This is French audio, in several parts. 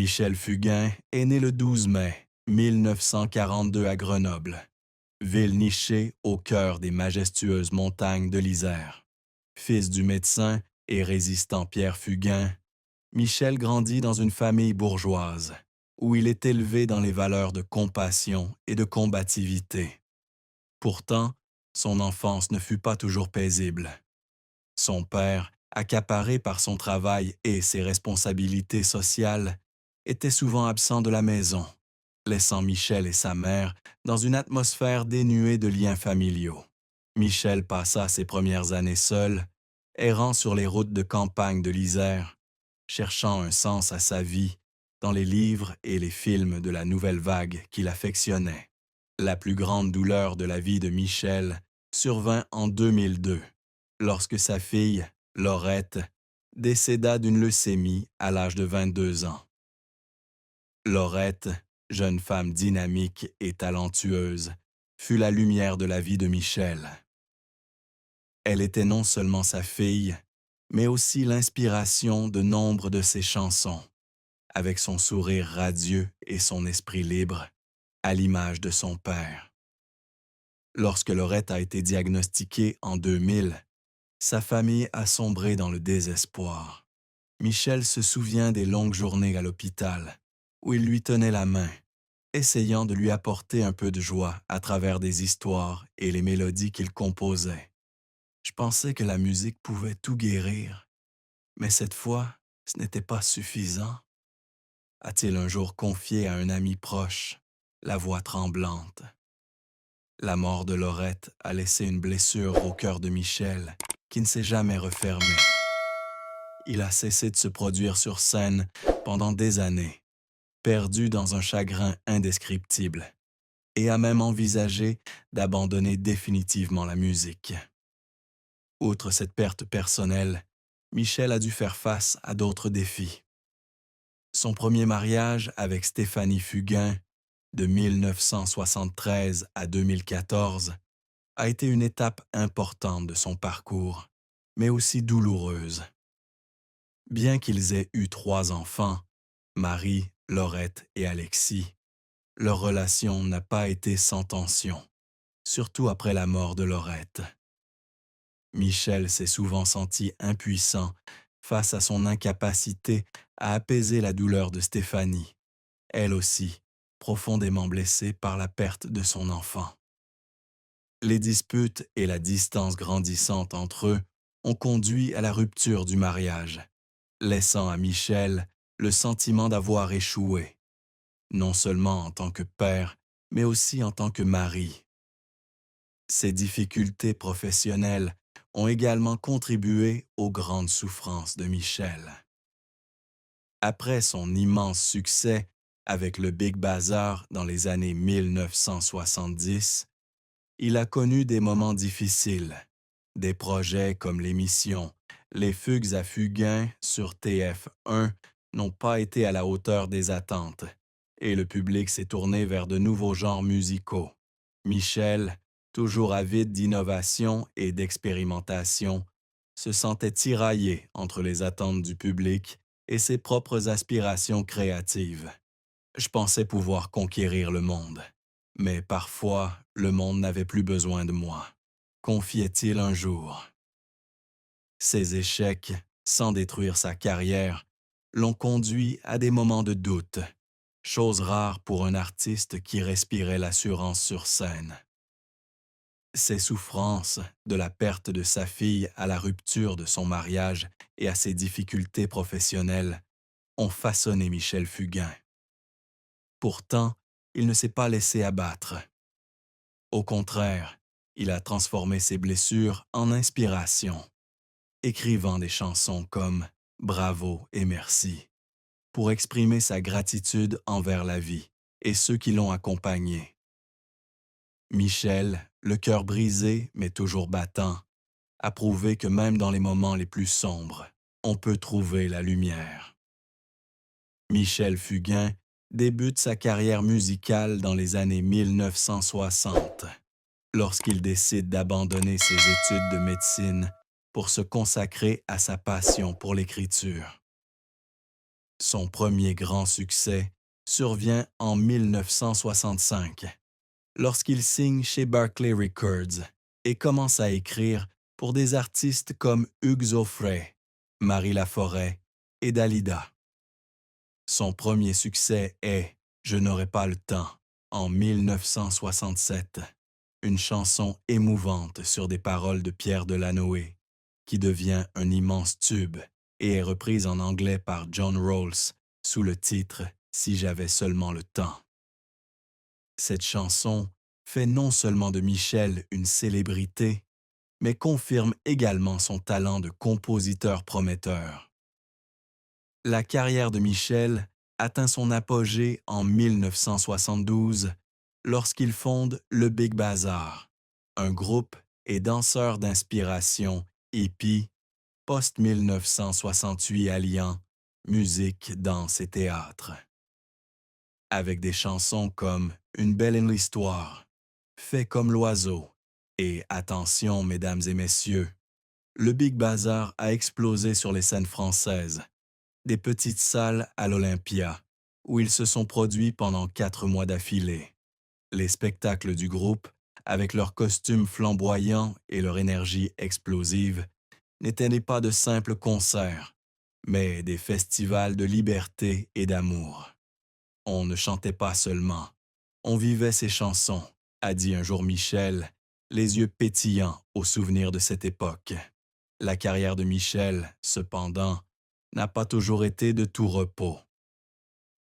Michel Fugain est né le 12 mai 1942 à Grenoble, ville nichée au cœur des majestueuses montagnes de l'Isère. Fils du médecin et résistant Pierre Fugain, Michel grandit dans une famille bourgeoise, où il est élevé dans les valeurs de compassion et de combativité. Pourtant, son enfance ne fut pas toujours paisible. Son père, accaparé par son travail et ses responsabilités sociales, était souvent absent de la maison, laissant Michel et sa mère dans une atmosphère dénuée de liens familiaux. Michel passa ses premières années seul, errant sur les routes de campagne de l'Isère, cherchant un sens à sa vie dans les livres et les films de la nouvelle vague qu'il affectionnait. La plus grande douleur de la vie de Michel survint en 2002, lorsque sa fille, Laurette, décéda d'une leucémie à l'âge de 22 ans. Laurette, jeune femme dynamique et talentueuse, fut la lumière de la vie de Michel. Elle était non seulement sa fille, mais aussi l'inspiration de nombre de ses chansons, avec son sourire radieux et son esprit libre, à l'image de son père. Lorsque Laurette a été diagnostiquée en 2000, sa famille a sombré dans le désespoir. Michel se souvient des longues journées à l'hôpital, où il lui tenait la main, essayant de lui apporter un peu de joie à travers des histoires et les mélodies qu'il composait. Je pensais que la musique pouvait tout guérir, mais cette fois, ce n'était pas suffisant, a-t-il un jour confié à un ami proche, la voix tremblante. La mort de Laurette a laissé une blessure au cœur de Michel qui ne s'est jamais refermée. Il a cessé de se produire sur scène pendant des années, perdu dans un chagrin indescriptible, et a même envisagé d'abandonner définitivement la musique. Outre cette perte personnelle, Michel a dû faire face à d'autres défis. Son premier mariage avec Stéphanie Fugain, de 1973 à 2014, a été une étape importante de son parcours, mais aussi douloureuse. Bien qu'ils aient eu 3 enfants, Marie, Laurette et Alexis, leur relation n'a pas été sans tension, surtout après la mort de Laurette. Michel s'est souvent senti impuissant face à son incapacité à apaiser la douleur de Stéphanie, elle aussi profondément blessée par la perte de son enfant. Les disputes et la distance grandissante entre eux ont conduit à la rupture du mariage, laissant à Michel le sentiment d'avoir échoué, non seulement en tant que père, mais aussi en tant que mari. Ces difficultés professionnelles ont également contribué aux grandes souffrances de Michel. Après son immense succès avec le Big Bazar dans les années 1970, il a connu des moments difficiles. Des projets comme l'émission Les Fugues à Fugain sur TF1 n'ont pas été à la hauteur des attentes et le public s'est tourné vers de nouveaux genres musicaux. Michel, toujours avide d'innovation et d'expérimentation, se sentait tiraillé entre les attentes du public et ses propres aspirations créatives. Je pensais pouvoir conquérir le monde, mais parfois le monde n'avait plus besoin de moi, confiait-il un jour. Ses échecs, sans détruire sa carrière, l'ont conduit à des moments de doute, chose rare pour un artiste qui respirait l'assurance sur scène. Ses souffrances, de la perte de sa fille à la rupture de son mariage et à ses difficultés professionnelles, ont façonné Michel Fugain. Pourtant, il ne s'est pas laissé abattre. Au contraire, il a transformé ses blessures en inspiration, écrivant des chansons comme Bravo et Merci, pour exprimer sa gratitude envers la vie et ceux qui l'ont accompagné. Michel, le cœur brisé mais toujours battant, a prouvé que même dans les moments les plus sombres, on peut trouver la lumière. Michel Fugain débute sa carrière musicale dans les années 1960, lorsqu'il décide d'abandonner ses études de médecine pour se consacrer à sa passion pour l'écriture. Son premier grand succès survient en 1965, lorsqu'il signe chez Barclay Records et commence à écrire pour des artistes comme Hugues Aufray, Marie Laforêt et Dalida. Son premier succès est Je n'aurai pas le temps en 1967, une chanson émouvante sur des paroles de Pierre Delanoë, qui devient un immense tube et est reprise en anglais par John Rawls sous le titre Si j'avais seulement le temps. Cette chanson fait non seulement de Michel une célébrité, mais confirme également son talent de compositeur prometteur. La carrière de Michel atteint son apogée en 1972 lorsqu'il fonde le Big Bazar, un groupe et danseur d'inspiration hippie post-1968 alliant musique, danse et théâtre. Avec des chansons comme Une belle est l'histoire, Fait comme l'oiseau et Attention, mesdames et messieurs, le Big Bazar a explosé sur les scènes françaises, des petites salles à l'Olympia, où ils se sont produits pendant 4 mois d'affilée. Les spectacles du groupe, avec leurs costumes flamboyants et leur énergie explosive, n'étaient pas de simples concerts, mais des festivals de liberté et d'amour. On ne chantait pas seulement, on vivait ses chansons, a dit un jour Michel, les yeux pétillants au souvenir de cette époque. La carrière de Michel, cependant, n'a pas toujours été de tout repos.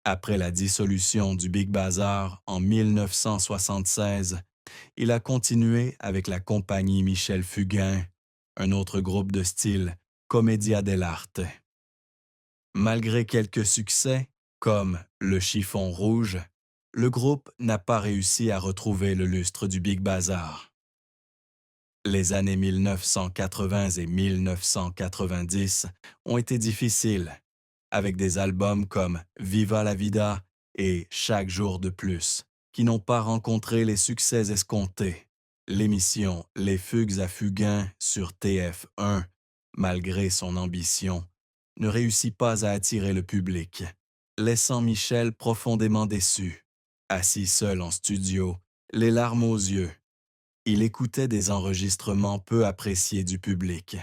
Après la dissolution du Big Bazar en 1976, il a continué avec la compagnie Michel Fugain, un autre groupe de style Commedia dell'arte. Malgré quelques succès, comme Le Chiffon Rouge, le groupe n'a pas réussi à retrouver le lustre du Big Bazar. Les années 1980 et 1990 ont été difficiles, avec des albums comme Viva la Vida et Chaque jour de plus, qui n'ont pas rencontré les succès escomptés. L'émission Les Fugues à Fugain sur TF1, malgré son ambition, ne réussit pas à attirer le public, laissant Michel profondément déçu. Assis seul en studio, les larmes aux yeux, il écoutait des enregistrements peu appréciés du public,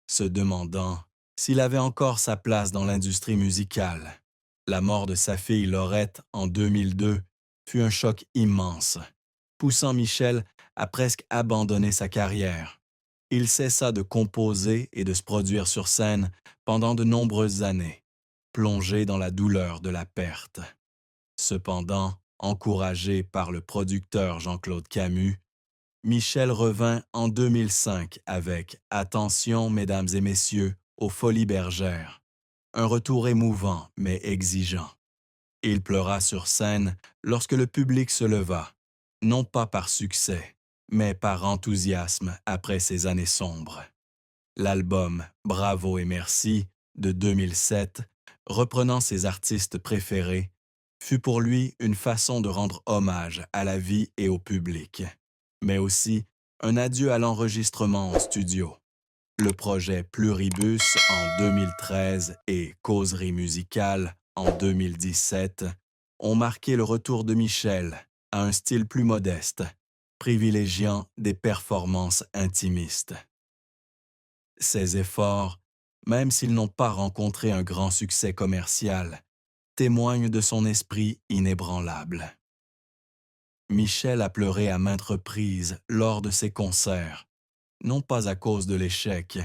se demandant s'il avait encore sa place dans l'industrie musicale. La mort de sa fille Laurette en 2002 fut un choc immense, poussant Michel à presque abandonner sa carrière. Il cessa de composer et de se produire sur scène pendant de nombreuses années, plongé dans la douleur de la perte. Cependant, encouragé par le producteur Jean-Claude Camus, Michel revint en 2005 avec Attention, mesdames et messieurs, aux Folies Bergères. Un retour émouvant mais exigeant. Il pleura sur scène lorsque le public se leva, non pas par succès, mais par enthousiasme après ces années sombres. L'album Bravo et merci de 2007, reprenant ses artistes préférés, fut pour lui une façon de rendre hommage à la vie et au public, mais aussi un adieu à l'enregistrement en studio. Le projet Pluribus en 2013 et Causerie musicale en 2017 ont marqué le retour de Michel à un style plus modeste, privilégiant des performances intimistes. Ces efforts, même s'ils n'ont pas rencontré un grand succès commercial, témoignent de son esprit inébranlable. Michel a pleuré à maintes reprises lors de ses concerts, non pas à cause de l'échec,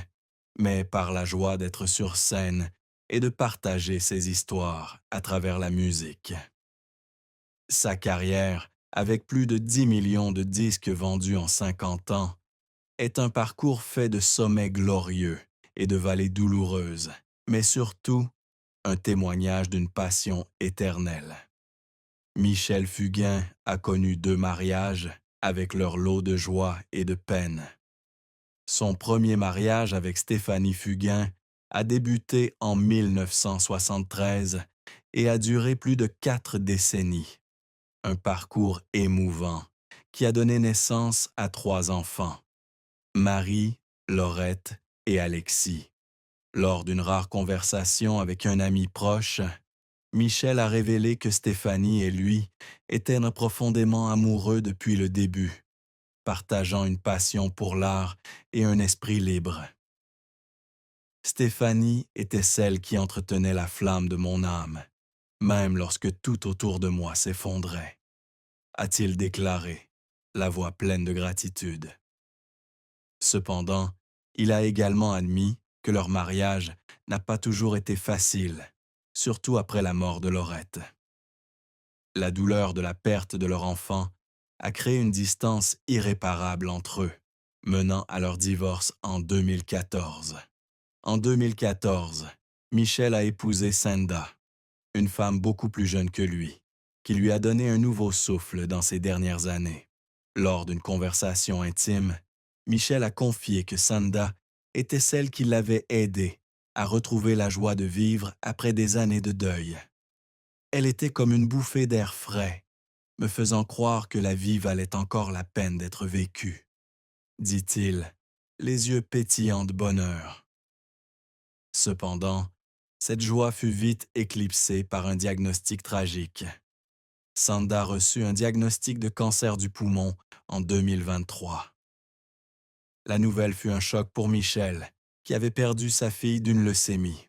mais par la joie d'être sur scène et de partager ses histoires à travers la musique. Sa carrière, avec plus de 10 millions de disques vendus en 50 ans, est un parcours fait de sommets glorieux et de vallées douloureuses, mais surtout un témoignage d'une passion éternelle. Michel Fugain a connu 2 mariages avec leur lot de joie et de peine. Son premier mariage avec Stéphanie Fugain a débuté en 1973 et a duré plus de 4 décennies. Un parcours émouvant qui a donné naissance à 3 enfants, Marie, Laurette et Alexis. Lors d'une rare conversation avec un ami proche, Michel a révélé que Stéphanie et lui étaient profondément amoureux depuis le début, partageant une passion pour l'art et un esprit libre. Stéphanie était celle qui entretenait la flamme de mon âme, même lorsque tout autour de moi s'effondrait, a-t-il déclaré, la voix pleine de gratitude. Cependant, il a également admis que leur mariage n'a pas toujours été facile, surtout après la mort de Laurette. La douleur de la perte de leur enfant a créé une distance irréparable entre eux, menant à leur divorce en 2014. En 2014, Michel a épousé Senda, une femme beaucoup plus jeune que lui, qui lui a donné un nouveau souffle dans ses dernières années. Lors d'une conversation intime, Michel a confié que Sanda était celle qui l'avait aidé à retrouver la joie de vivre après des années de deuil. Elle était comme une bouffée d'air frais, me faisant croire que la vie valait encore la peine d'être vécue, dit-il, les yeux pétillants de bonheur. Cependant, cette joie fut vite éclipsée par un diagnostic tragique. Sanda reçut un diagnostic de cancer du poumon en 2023. La nouvelle fut un choc pour Michel, qui avait perdu sa fille d'une leucémie.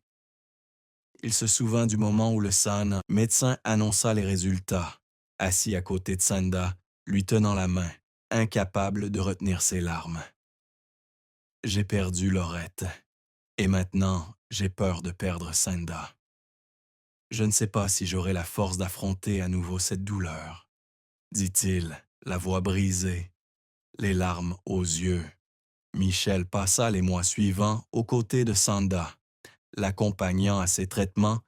Il se souvint du moment où le SAN, médecin, annonça les résultats, assis à côté de Sanda, lui tenant la main, incapable de retenir ses larmes. « J'ai perdu Laurette, et maintenant j'ai peur de perdre Sanda. Je ne sais pas si j'aurai la force d'affronter à nouveau cette douleur, » dit-il, la voix brisée, les larmes aux yeux. Michel passa les mois suivants aux côtés de Sanda, l'accompagnant à ses traitements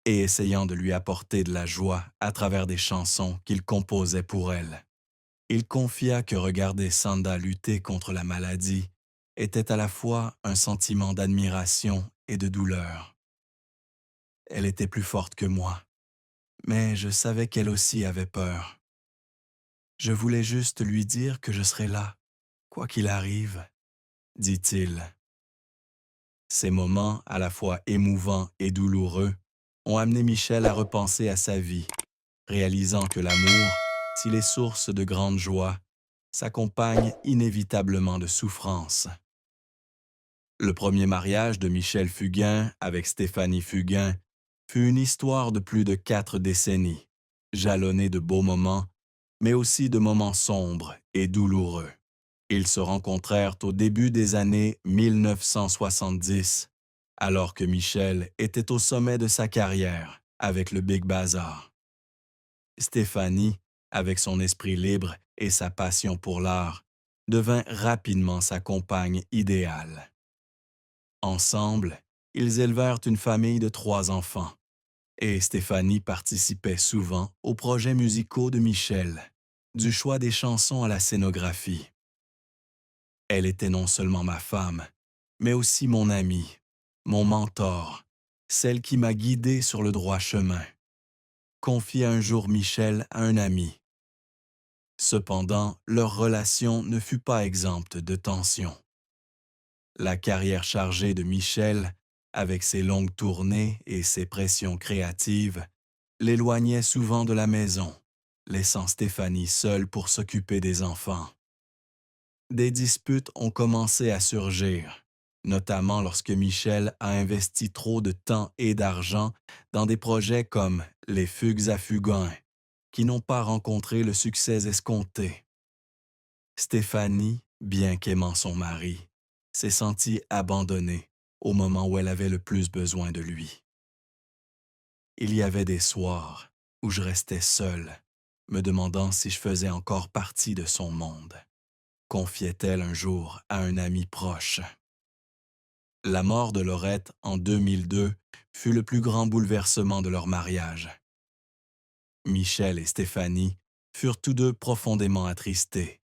et essayant de lui apporter de la joie à travers des chansons qu'il composait pour elle. Il confia que regarder Sanda lutter contre la maladie était à la fois un sentiment d'admiration et de douleur. Elle était plus forte que moi, mais je savais qu'elle aussi avait peur. Je voulais juste lui dire que je serais là, quoi qu'il arrive, dit-il. Ces moments, à la fois émouvants et douloureux, ont amené Michel à repenser à sa vie, réalisant que l'amour, s'il est source de grande joie, s'accompagne inévitablement de souffrance. Le premier mariage de Michel Fugain avec Stéphanie Fugain fut une histoire de plus de 4 décennies, jalonnée de beaux moments, mais aussi de moments sombres et douloureux. Ils se rencontrèrent au début des années 1970, alors que Michel était au sommet de sa carrière avec le Big Bazar. Stéphanie, avec son esprit libre et sa passion pour l'art, devint rapidement sa compagne idéale. Ensemble, ils élevèrent une famille de 3 enfants, et Stéphanie participait souvent aux projets musicaux de Michel, du choix des chansons à la scénographie. Elle était non seulement ma femme, mais aussi mon amie, mon mentor, celle qui m'a guidé sur le droit chemin, confia un jour Michel à un ami. Cependant, leur relation ne fut pas exempte de tensions. La carrière chargée de Michel, avec ses longues tournées et ses pressions créatives, l'éloignait souvent de la maison, laissant Stéphanie seule pour s'occuper des enfants. Des disputes ont commencé à surgir, notamment lorsque Michel a investi trop de temps et d'argent dans des projets comme les Fugues à Fugain, qui n'ont pas rencontré le succès escompté. Stéphanie, bien qu'aimant son mari, s'est sentie abandonnée au moment où elle avait le plus besoin de lui. Il y avait des soirs où je restais seul, me demandant si je faisais encore partie de son monde, confiait-elle un jour à un ami proche. La mort de Laurette en 2002 fut le plus grand bouleversement de leur mariage. Michel et Stéphanie furent tous deux profondément attristés,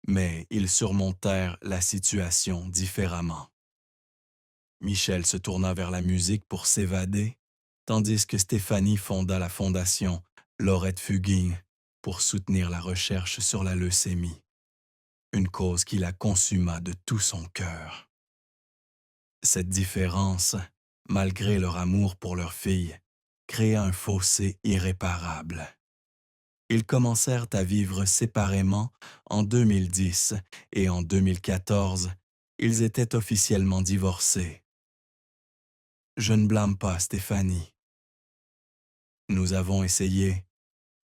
mais ils surmontèrent la situation différemment. Michel se tourna vers la musique pour s'évader, tandis que Stéphanie fonda la fondation Laurette Fugain pour soutenir la recherche sur la leucémie, une cause qui la consuma de tout son cœur. Cette différence, malgré leur amour pour leur fille, créa un fossé irréparable. Ils commencèrent à vivre séparément en 2010 et en 2014, ils étaient officiellement divorcés. Je ne blâme pas Stéphanie. Nous avons essayé,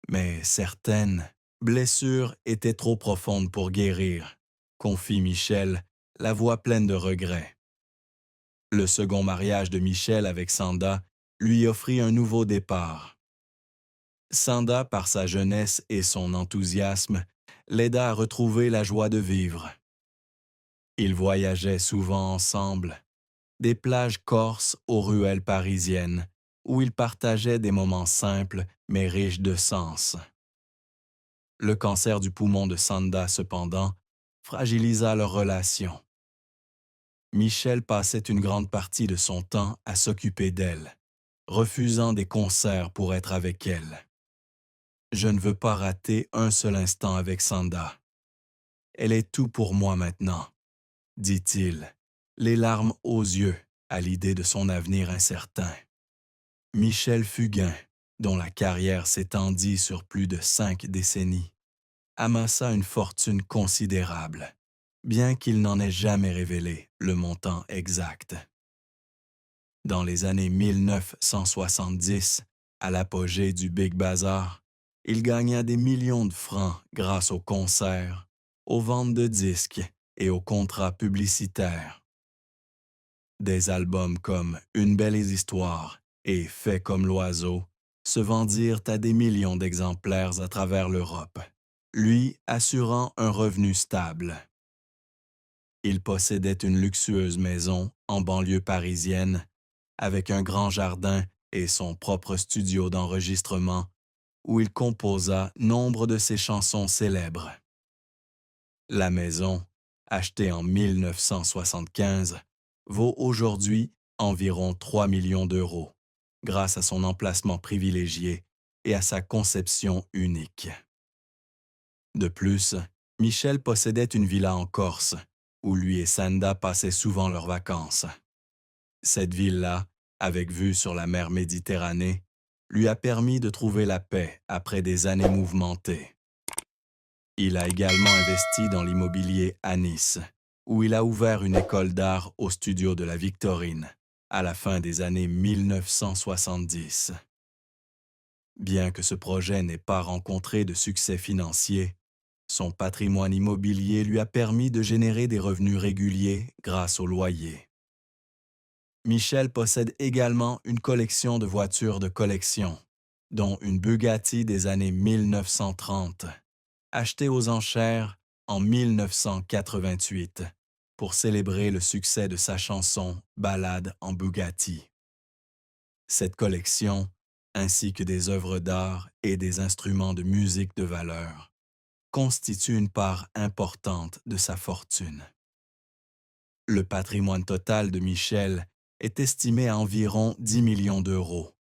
mais certaines blessures étaient trop profondes pour guérir, confie Michel, la voix pleine de regrets. Le second mariage de Michel avec Sanda lui offrit un nouveau départ. Sanda, par sa jeunesse et son enthousiasme, l'aida à retrouver la joie de vivre. Ils voyageaient souvent ensemble, des plages corses aux ruelles parisiennes, où ils partageaient des moments simples mais riches de sens. Le cancer du poumon de Sanda, cependant, fragilisa leur relation. Michel passait une grande partie de son temps à s'occuper d'elle, refusant des concerts pour être avec elle. « Je ne veux pas rater un seul instant avec Sanda. Elle est tout pour moi maintenant, » dit-il, les larmes aux yeux à l'idée de son avenir incertain. Michel Fugain, dont la carrière s'étendit sur plus de 5 décennies, amassa une fortune considérable, bien qu'il n'en ait jamais révélé le montant exact. Dans les années 1970, à l'apogée du Big Bazar, il gagna des millions de francs grâce aux concerts, aux ventes de disques et aux contrats publicitaires. Des albums comme Une belle histoire et Fait comme l'oiseau se vendirent à des millions d'exemplaires à travers l'Europe, lui assurant un revenu stable. Il possédait une luxueuse maison en banlieue parisienne, avec un grand jardin et son propre studio d'enregistrement, où il composa nombre de ses chansons célèbres. La maison, achetée en 1975, vaut aujourd'hui environ 3 millions d'euros, grâce à son emplacement privilégié et à sa conception unique. De plus, Michel possédait une villa en Corse, où lui et Sanda passaient souvent leurs vacances. Cette villa, avec vue sur la mer Méditerranée, lui a permis de trouver la paix après des années mouvementées. Il a également investi dans l'immobilier à Nice, où il a ouvert une école d'art au studio de la Victorine, à la fin des années 1970. Bien que ce projet n'ait pas rencontré de succès financier, son patrimoine immobilier lui a permis de générer des revenus réguliers grâce au loyer. Michel possède également une collection de voitures de collection, dont une Bugatti des années 1930, achetée aux enchères en 1988 pour célébrer le succès de sa chanson « Ballade en Bugatti ». Cette collection, ainsi que des œuvres d'art et des instruments de musique de valeur, constitue une part importante de sa fortune. Le patrimoine total de Michel est estimé à environ 10 millions d'euros,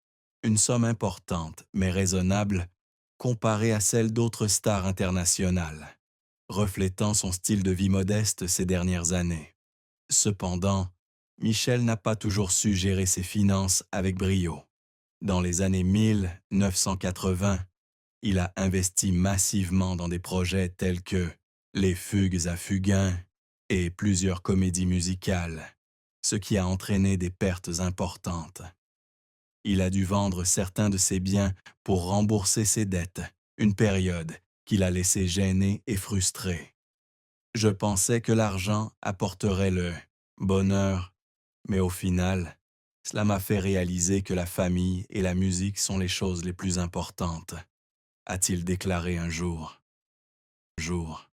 une somme importante mais raisonnable comparée à celle d'autres stars internationales, reflétant son style de vie modeste ces dernières années. Cependant, Michel n'a pas toujours su gérer ses finances avec brio. Dans les années 1980, il a investi massivement dans des projets tels que Les Fugues à Fugain et plusieurs comédies musicales, ce qui a entraîné des pertes importantes. Il a dû vendre certains de ses biens pour rembourser ses dettes, une période qu'il a laissé gêné et frustré. Je pensais que l'argent apporterait le bonheur, mais au final, cela m'a fait réaliser que la famille et la musique sont les choses les plus importantes, a-t-il déclaré un jour. Jour.